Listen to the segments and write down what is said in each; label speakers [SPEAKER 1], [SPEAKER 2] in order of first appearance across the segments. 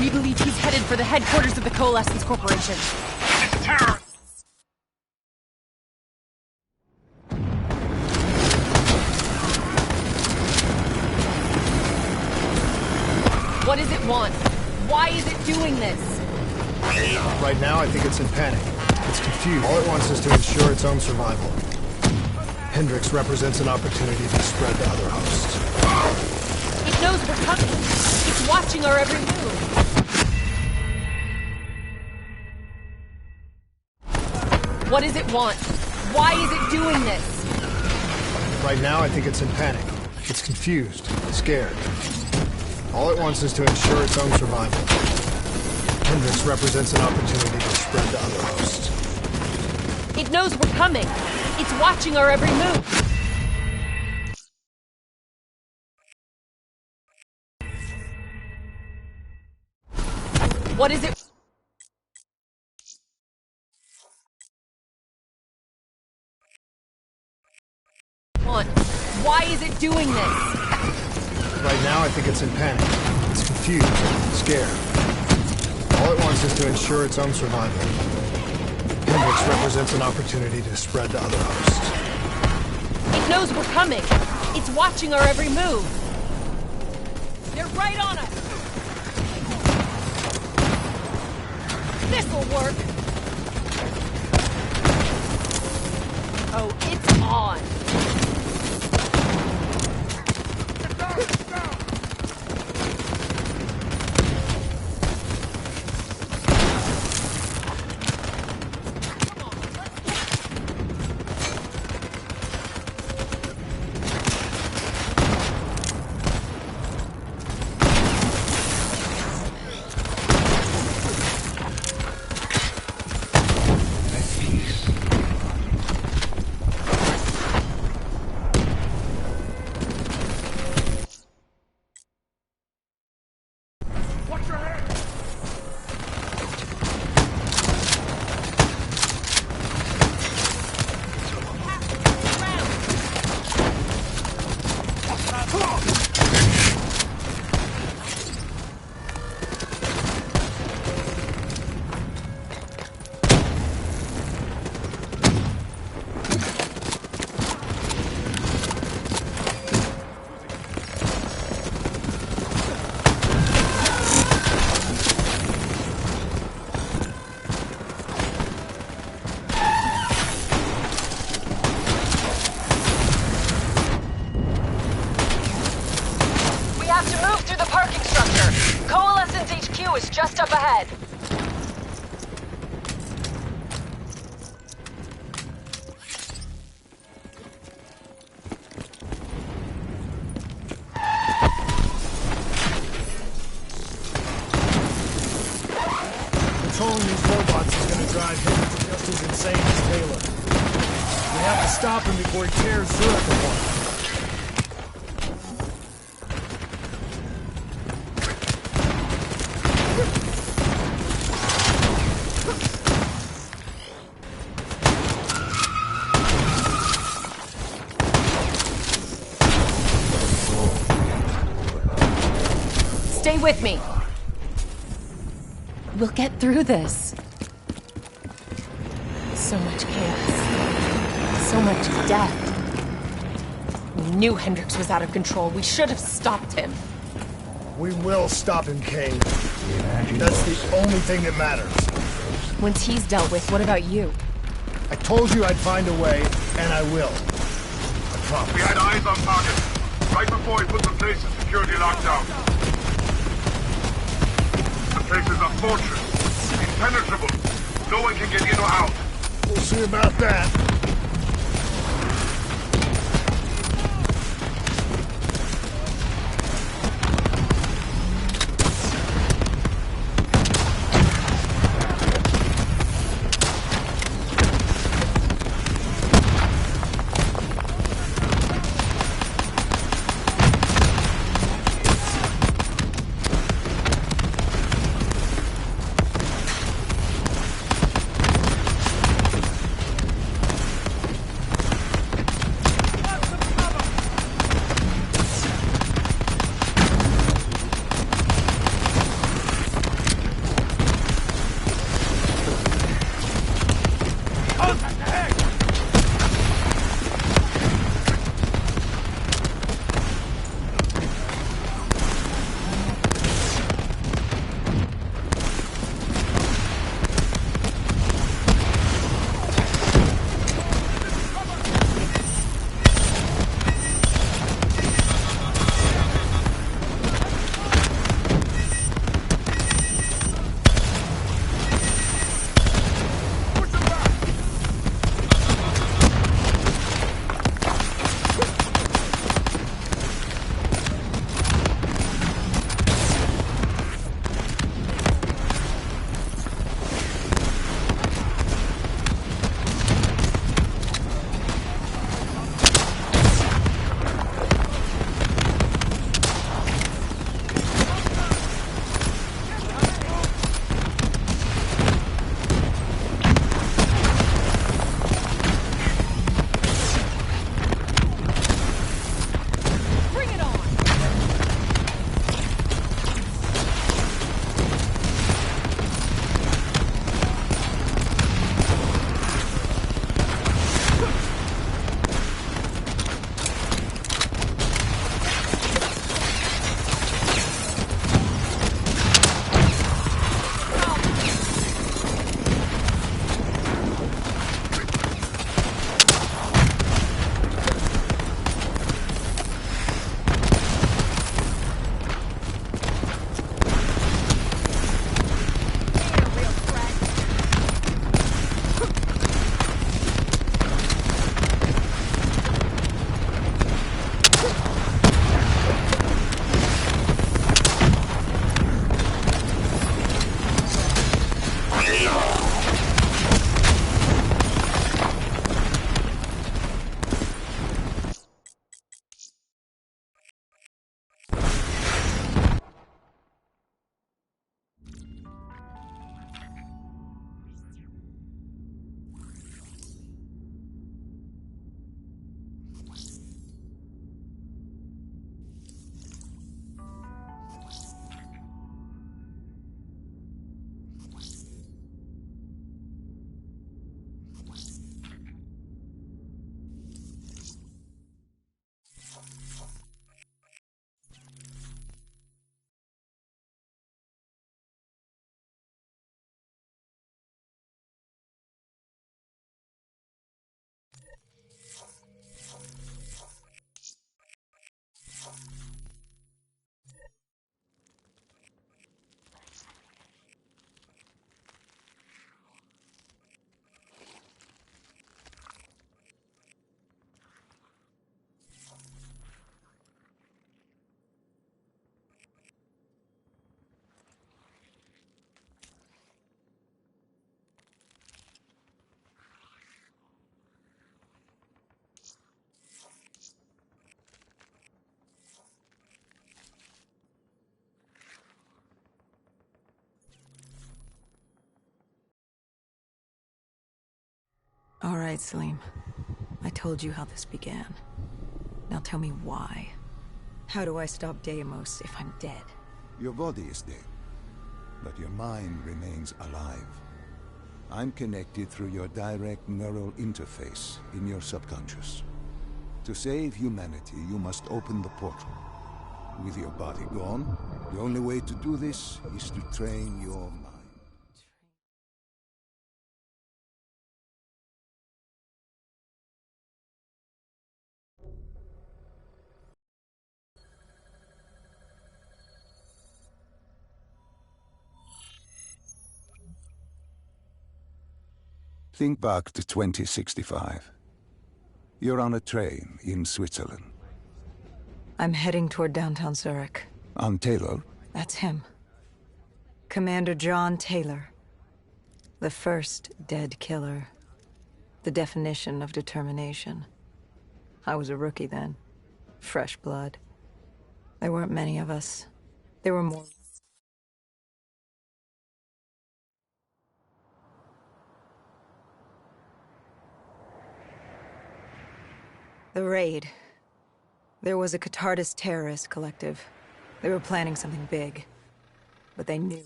[SPEAKER 1] We believe he's headed for the headquarters of the Coalescence Corporation.
[SPEAKER 2] It's terror!
[SPEAKER 1] What does it want? Why is it doing this?
[SPEAKER 3] Right now, I think it's in panic. It's confused. All it wants is to ensure its own survival. Hendrix represents an opportunity to spread to other hosts.
[SPEAKER 1] It knows we're coming. It's watching our every move. What does it want? Why is it doing this?
[SPEAKER 3] Right now, I think it's in panic. It's confused, scared. All it wants is to ensure its own survival. Hendrix represents an opportunity to spread to other hosts.
[SPEAKER 1] It knows we're coming. It's watching our every move. What is it? Why is it doing this?
[SPEAKER 3] Right now, I think it's in panic. It's confused, scared. All it wants is to ensure its own survival. Hendrix represents an opportunity to spread to other hosts.
[SPEAKER 1] It knows we're coming. It's watching our every move. They're right on us. This'll work. Oh, it's on.
[SPEAKER 4] is just up ahead.
[SPEAKER 3] Controlling these robots is going to drive him just as insane as Taylor. We have to stop him before he tears Zurich apart.
[SPEAKER 1] Stay with me. We'll get through this. So much chaos. So much death. We knew Hendrix was out of control. We should have stopped him.
[SPEAKER 3] We will stop him, Kane. That's the only thing that matters.
[SPEAKER 1] Once he's dealt with, what about you?
[SPEAKER 3] I told you I'd find a way, and I will. I promise.
[SPEAKER 2] We had eyes on target. Right before he put the place in security lockdown. The place is a fortress. Impenetrable. No one can get in or out.
[SPEAKER 3] We'll see about that.
[SPEAKER 4] right, Salim. I told you how this began. Now tell me why. How do I stop Deimos if I'm dead?
[SPEAKER 5] Your body is dead, but your mind remains alive. I'm connected through your direct neural interface in your subconscious. To save humanity, you must open the portal. With your body gone, the only way to do this is to train your mind. Think back to 2065. You're on a train in Switzerland.
[SPEAKER 4] I'm heading toward downtown Zurich.
[SPEAKER 5] On Taylor?
[SPEAKER 4] That's him. Commander John Taylor. The first dead killer. The definition of determination. I was a rookie then. Fresh blood. There weren't many of us. There were more. The raid. There was a Catardist terrorist collective. They were planning something big. But they knew.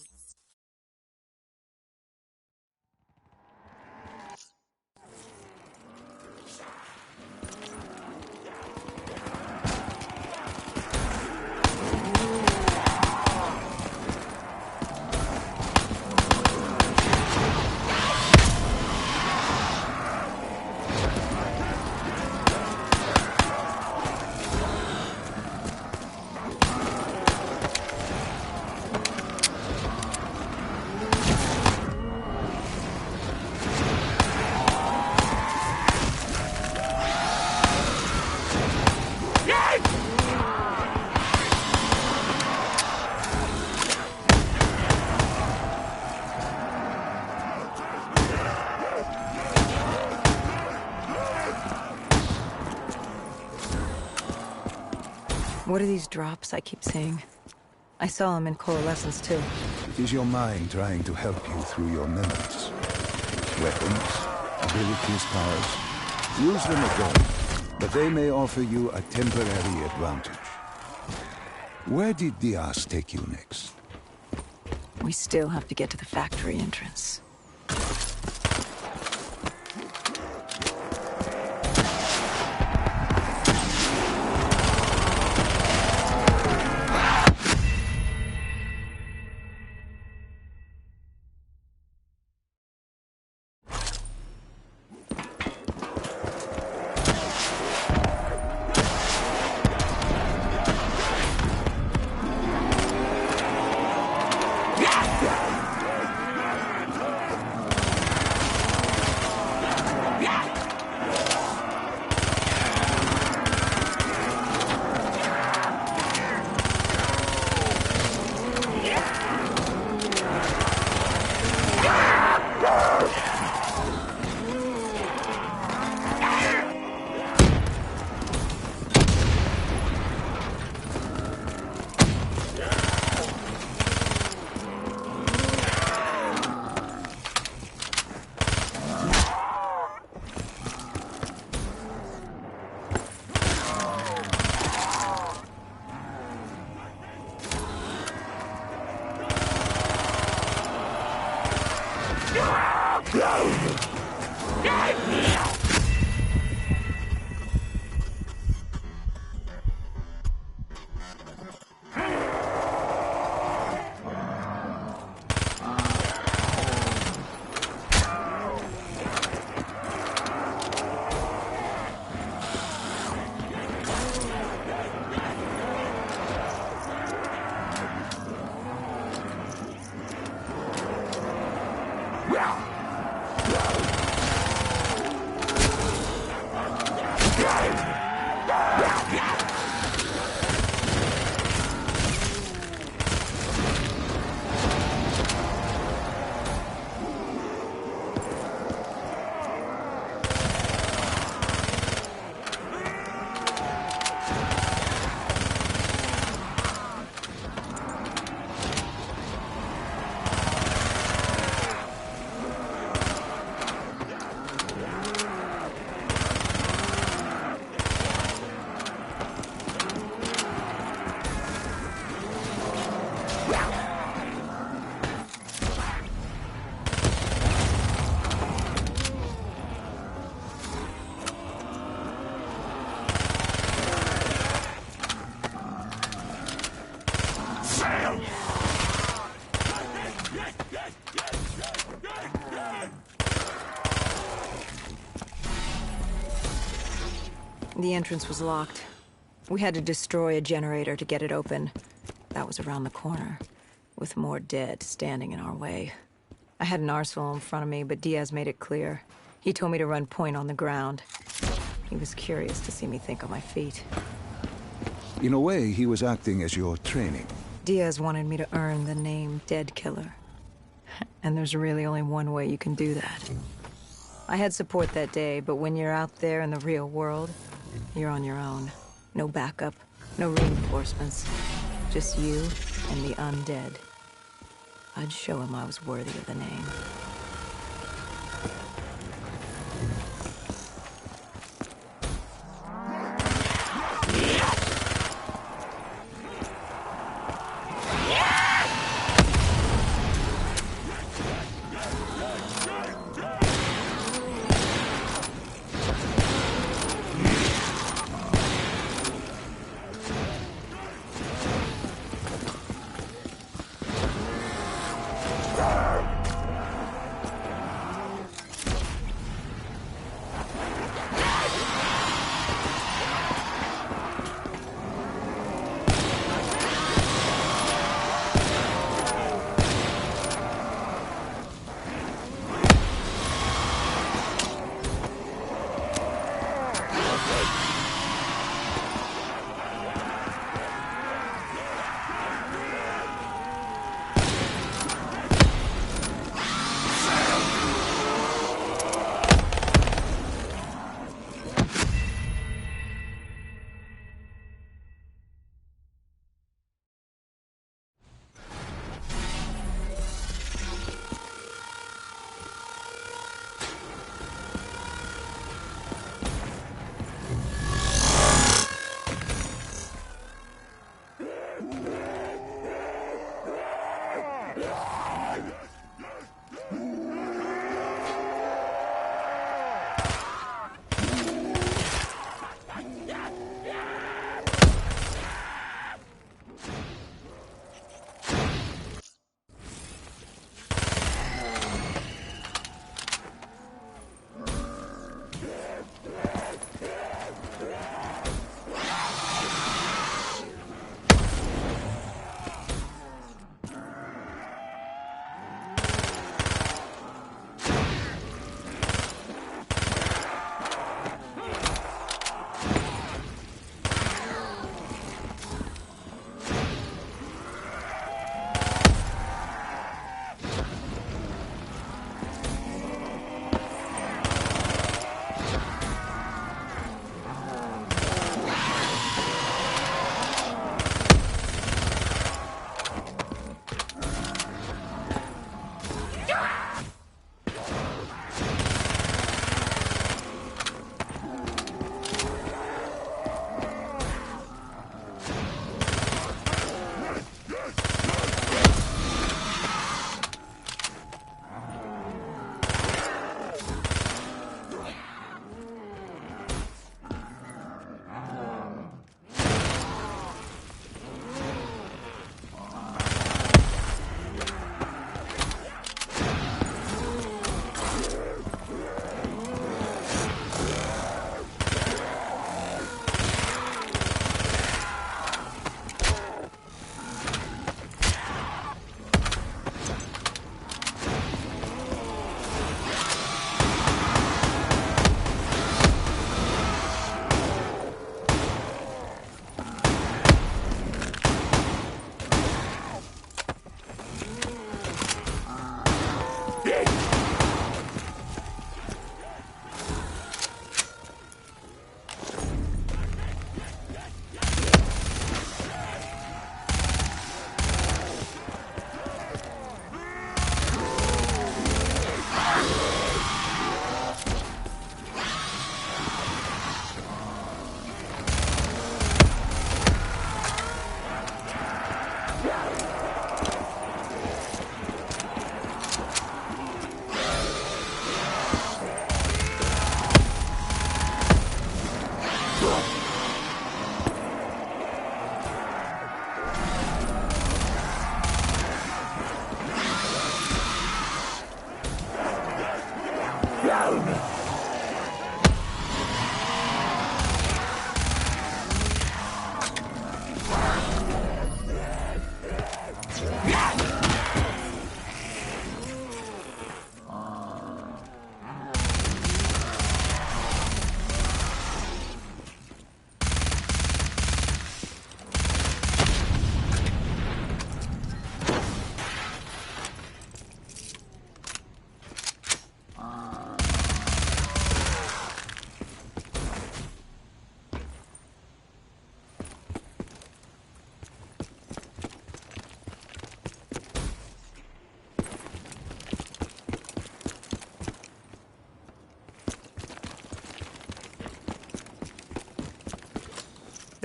[SPEAKER 4] What are these drops I keep seeing? I saw them in Coalescence too.
[SPEAKER 5] It is your mind trying to help you through your memories. Weapons, abilities, powers. Use them again, but they may offer you a temporary advantage. Where did Diaz take you next?
[SPEAKER 4] We still have to get to the factory entrance. The entrance was locked. We had to destroy a generator to get it open. That was around the corner, with more dead standing in our way. I had an arsenal in front of me, but Diaz made it clear. He told me to run point on the ground. He was curious to see me think on my feet.
[SPEAKER 5] In a way, he was acting as your training.
[SPEAKER 4] Diaz wanted me to earn the name Dead Killer. And there's really only one way you can do that. I had support that day, but when you're out there in the real world, you're on your own. No backup, no reinforcements. Just you and the undead. I'd show him I was worthy of the name.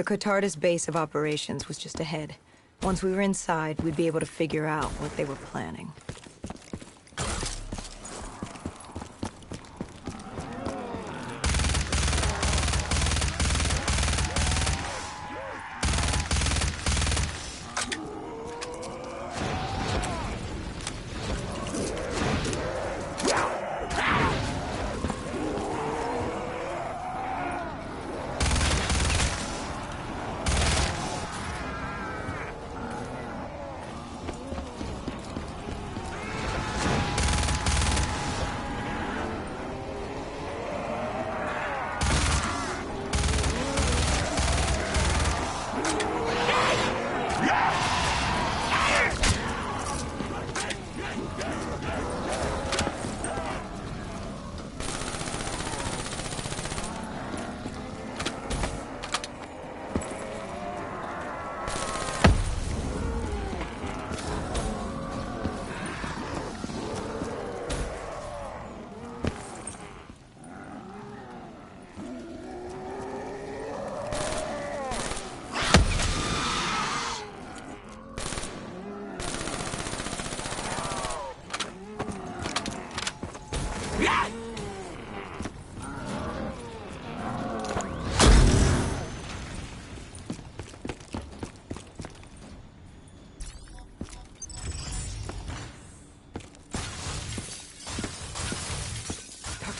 [SPEAKER 4] The Cotardis base of operations was just ahead. Once we were inside, we'd be able to figure out what they were planning.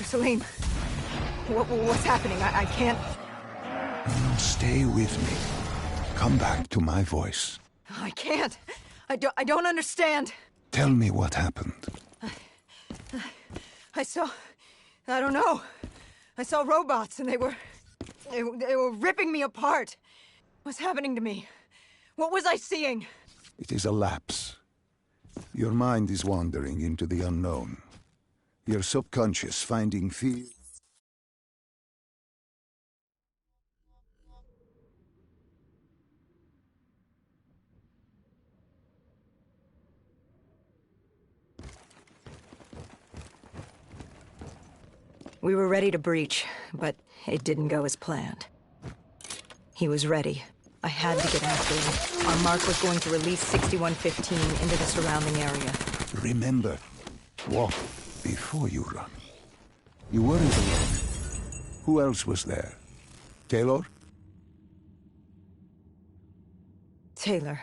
[SPEAKER 4] Salim, what's happening? I can't...
[SPEAKER 5] Stay with me. Come back to my voice.
[SPEAKER 4] I can't. I don't understand.
[SPEAKER 5] Tell me what happened.
[SPEAKER 4] I don't know. I saw robots and they were ripping me apart. What's happening to me? What was I seeing?
[SPEAKER 5] It is a lapse. Your mind is wandering into the unknown. Your subconscious finding fear.
[SPEAKER 4] We were ready to breach, but it didn't go as planned. He was ready. I had to get after him. Our mark was going to release 6115 into the surrounding area.
[SPEAKER 5] Remember, walk before you run. You weren't alone. Who else was there? Taylor?
[SPEAKER 4] Taylor.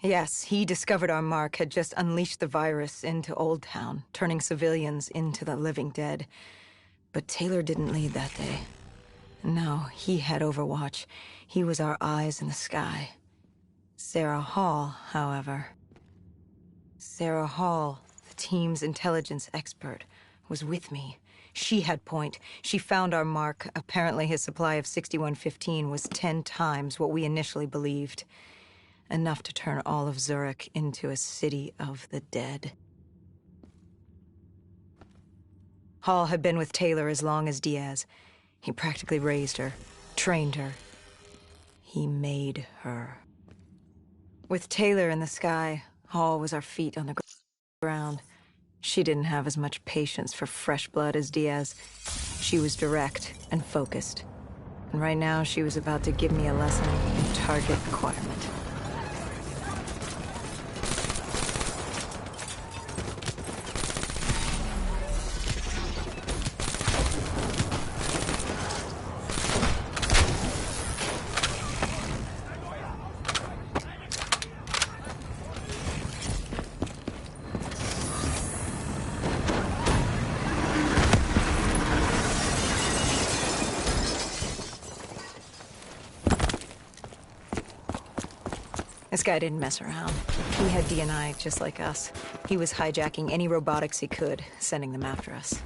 [SPEAKER 4] Yes, he discovered our mark had just unleashed the virus into Old Town, turning civilians into the living dead. But Taylor didn't lead that day. No, he had Overwatch. He was our eyes in the sky. Sarah Hall, however... Sarah Hall, the team's intelligence expert, was with me. She had point. She found our mark. Apparently his supply of 6115 was 10 times what we initially believed. Enough to turn all of Zurich into a city of the dead. Hall had been with Taylor as long as Diaz. He practically raised her, trained her. He made her. With Taylor in the sky, Hall was our feet on the ground. She didn't have as much patience for fresh blood as Diaz. She was direct and focused. And right now, she was about to give me a lesson in target acquirement. This guy didn't mess around. He had DNI just like us. He was hijacking any robotics he could, sending them after us.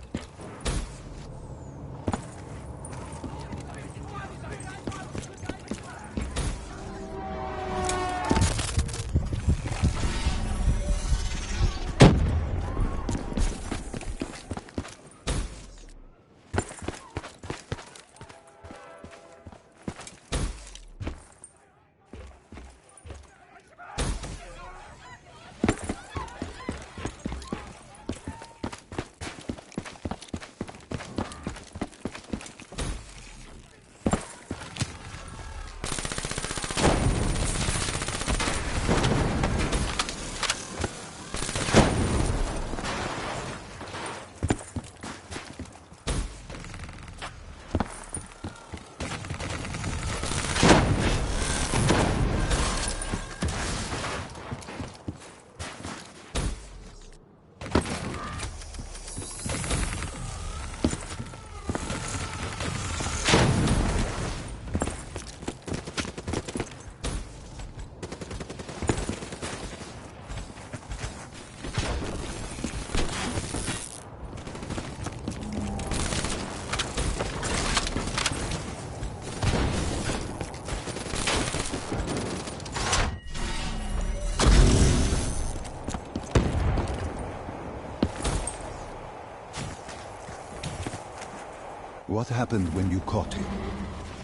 [SPEAKER 5] What happened when you caught him?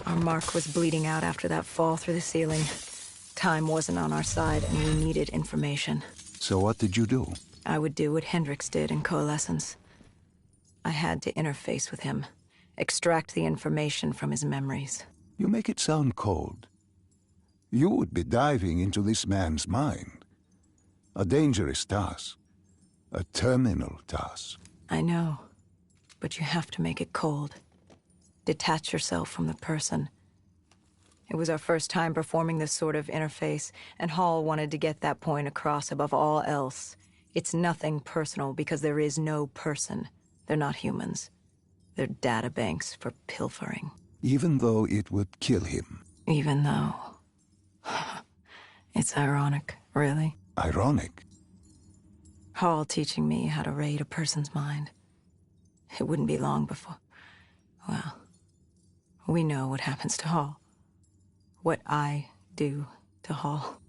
[SPEAKER 4] Our mark was bleeding out after that fall through the ceiling. Time wasn't on our side, and we needed information.
[SPEAKER 5] So what did you do?
[SPEAKER 4] I would do what Hendricks did in Coalescence. I had to interface with him, extract the information from his memories.
[SPEAKER 5] You make it sound cold. You would be diving into this man's mind. A dangerous task. A terminal task.
[SPEAKER 4] I know, but you have to make it cold. Detach yourself from the person. It was our first time performing this sort of interface, and Hall wanted to get that point across above all else. It's nothing personal because there is no person. They're not humans. They're databanks for pilfering.
[SPEAKER 5] Even though it would kill him.
[SPEAKER 4] Even though... It's ironic, really.
[SPEAKER 5] Ironic?
[SPEAKER 4] Hall teaching me how to raid a person's mind. It wouldn't be long before... Well, we know what happens to Hall. What I do to Hall.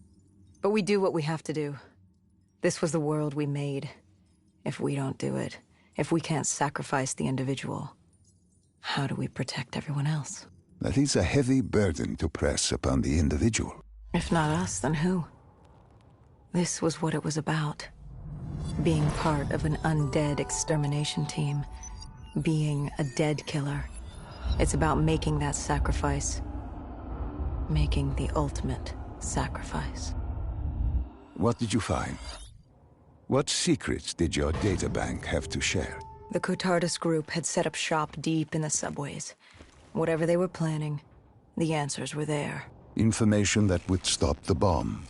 [SPEAKER 4] But we do what we have to do. This was the world we made. If we don't do it, if we can't sacrifice the individual, how do we protect everyone else?
[SPEAKER 5] That is a heavy burden to press upon the individual.
[SPEAKER 4] If not us, then who? This was what it was about. Being part of an undead extermination team. Being a dead killer. It's about making that sacrifice. Making the ultimate sacrifice.
[SPEAKER 5] What did you find? What secrets did your databank have to share?
[SPEAKER 4] The Cotardus group had set up shop deep in the subways. Whatever they were planning, the answers were there.
[SPEAKER 5] Information that would stop the bomb.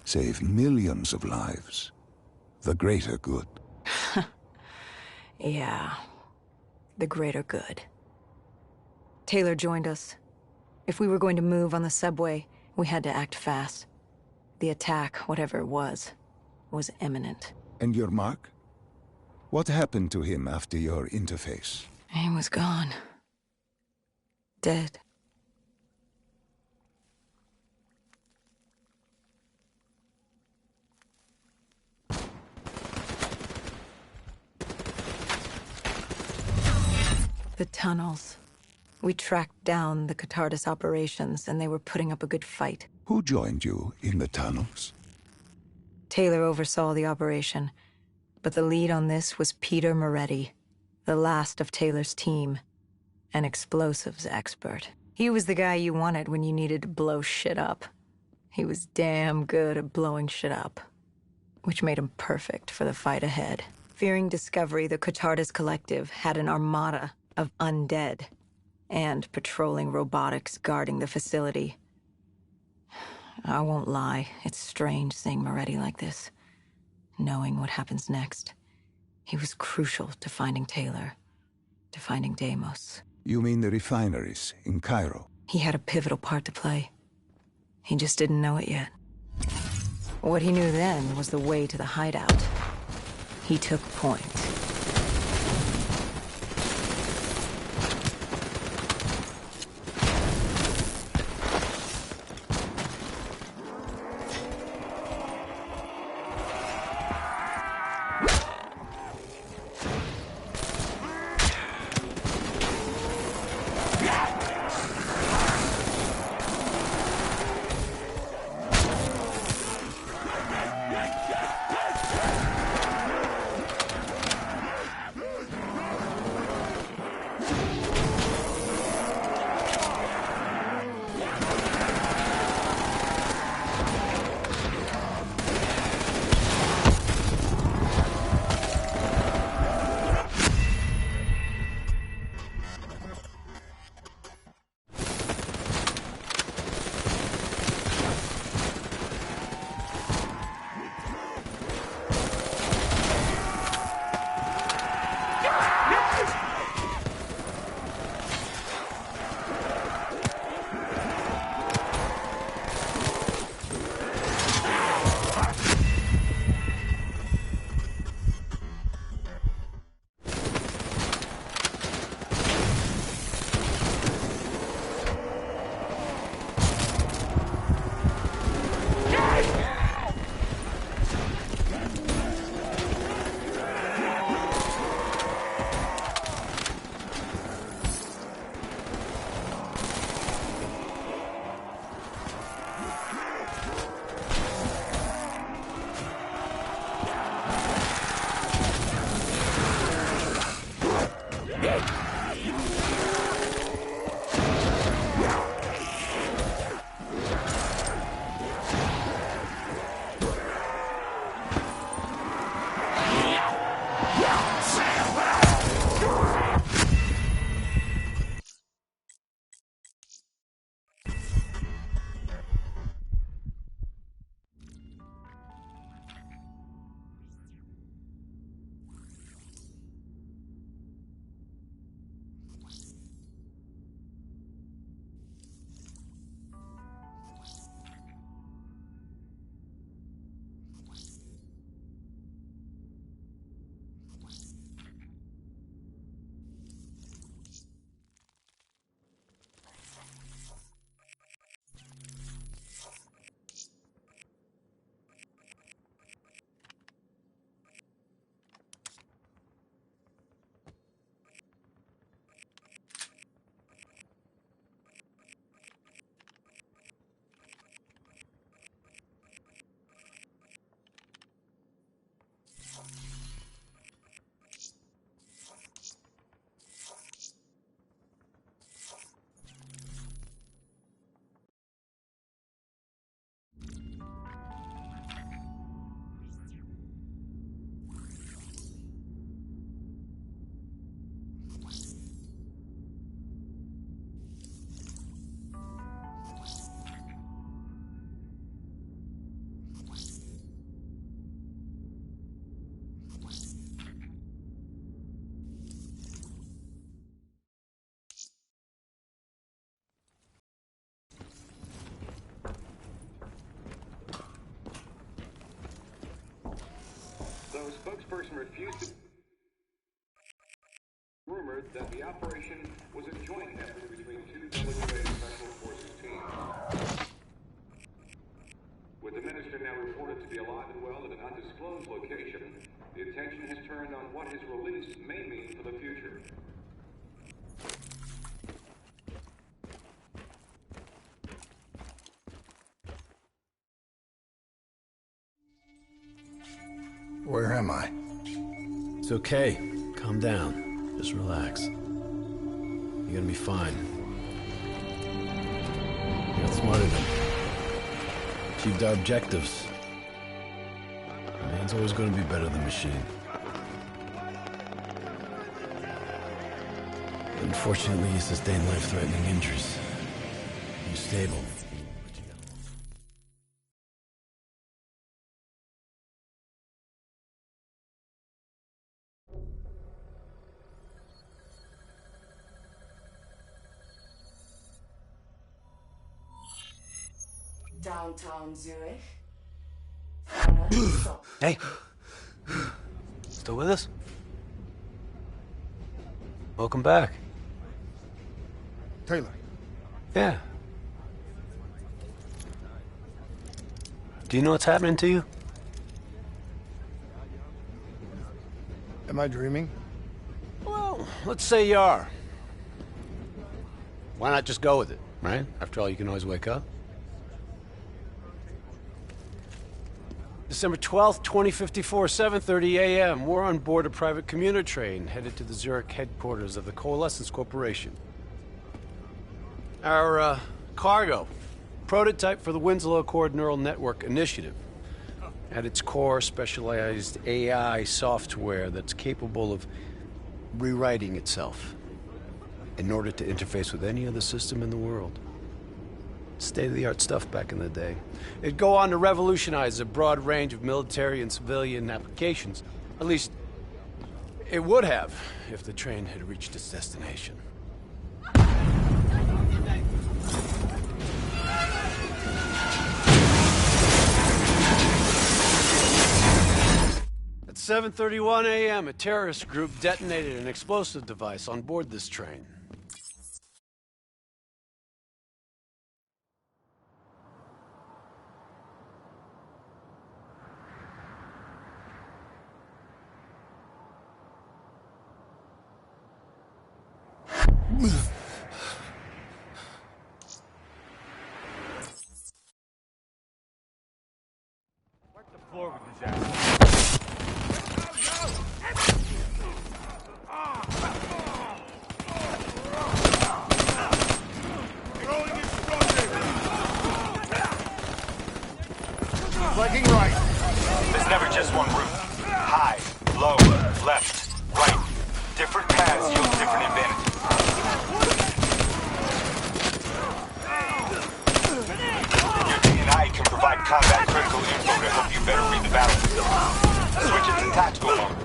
[SPEAKER 5] Save millions of lives. The greater good.
[SPEAKER 4] Yeah. The greater good. Taylor joined us. If we were going to move on the subway, we had to act fast. The attack, whatever it was imminent.
[SPEAKER 5] And your mark? What happened to him after your interface?
[SPEAKER 4] He was gone. Dead. The tunnels. We tracked down the Cotardus operations, and they were putting up a good fight.
[SPEAKER 5] Who joined you in the tunnels?
[SPEAKER 4] Taylor oversaw the operation, but the lead on this was Peter Moretti, the last of Taylor's team, an explosives expert. He was the guy you wanted when you needed to blow shit up. He was damn good at blowing shit up, which made him perfect for the fight ahead. Fearing discovery, the Cotardus Collective had an armada of undead and patrolling robotics guarding the facility. I won't lie, it's strange seeing Moretti like this, knowing what happens next. He was crucial to finding Taylor, to finding Deimos.
[SPEAKER 5] You mean the refineries in Cairo?
[SPEAKER 4] He had a pivotal part to play. He just didn't know it yet. What he knew then was the way to the hideout. He took point.
[SPEAKER 6] spokesperson refused to... Rumored that the operation was a joint effort between two WA Special Forces teams. With the minister now reported to be alive and well at an undisclosed location, the attention has turned on what his release may mean for the future.
[SPEAKER 3] Where am I?
[SPEAKER 7] It's okay. Calm down. Just relax. You're gonna be fine. You got smarter than achieved our objectives. Man's always gonna be better than machine. Unfortunately, you sustained life-threatening injuries. You're stable.
[SPEAKER 8] Downtown Zurich.
[SPEAKER 7] Hey! Still with us? Welcome back.
[SPEAKER 3] Taylor.
[SPEAKER 7] Yeah. Do you know what's happening to you?
[SPEAKER 3] Am I dreaming?
[SPEAKER 7] Well, let's say you are. Why not just go with it, right? After all, you can always wake up. December 12th, 2054, 7:30 a.m. We're on board a private commuter train headed to the Zurich headquarters of the Coalescence Corporation. Our cargo, prototype for the Winslow Accord Neural Network Initiative. At its core, specialized AI software that's capable of rewriting itself in order to interface with any other system in the world. State-of-the-art stuff back in the day. It'd go on to revolutionize a broad range of military and civilian applications. At least, it would have, if the train had reached its destination. At 7:31 a.m., a terrorist group detonated an explosive device on board this train.
[SPEAKER 2] Wipe the floor with his ass. Throwing instructions.
[SPEAKER 3] Flanking right.
[SPEAKER 2] There's never just one route. High, low, left, right. Different paths yield different advantages. Your D&I can provide combat critical info to help you better read the battlefield. Switch it to tactical mode.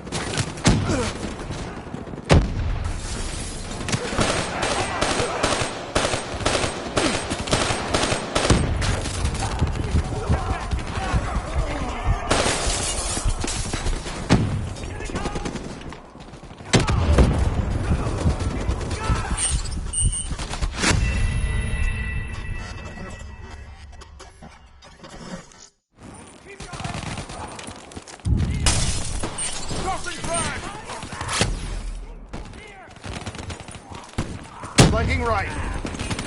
[SPEAKER 3] Flanking right.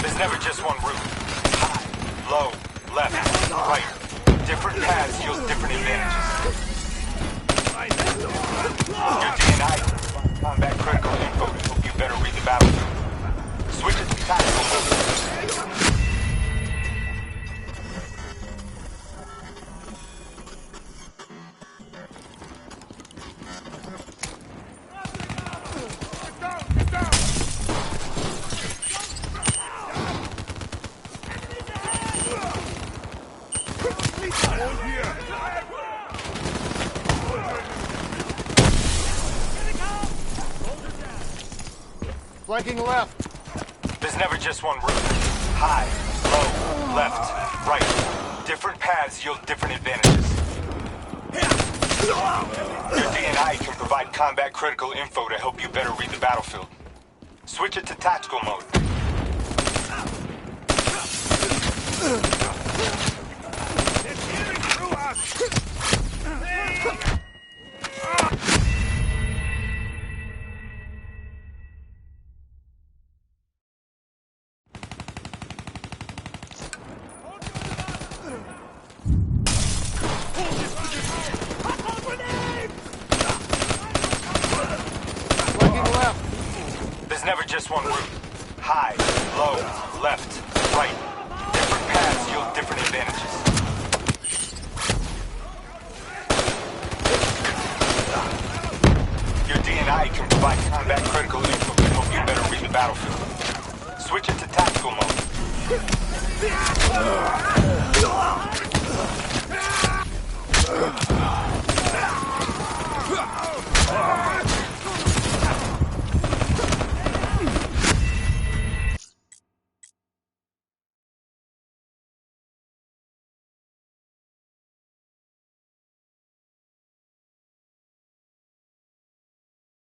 [SPEAKER 2] There's never just one route. High, low, left, right. Different paths yield different advantages. Your D&I can provide combat critical info to help you better read the battlefield. Switch it to tactical mode.
[SPEAKER 3] Flanking left.
[SPEAKER 2] There's never just one route. High, low, left, right. Different paths yield different advantages. Your DNI can provide combat critical info to help you better read the battlefield. Switch it to tactical mode. There's never just one route. High, low, left, right. Different paths yield different advantages. Your DNI can provide combat critical info to help you better read the battlefield. Switch it to tactical mode.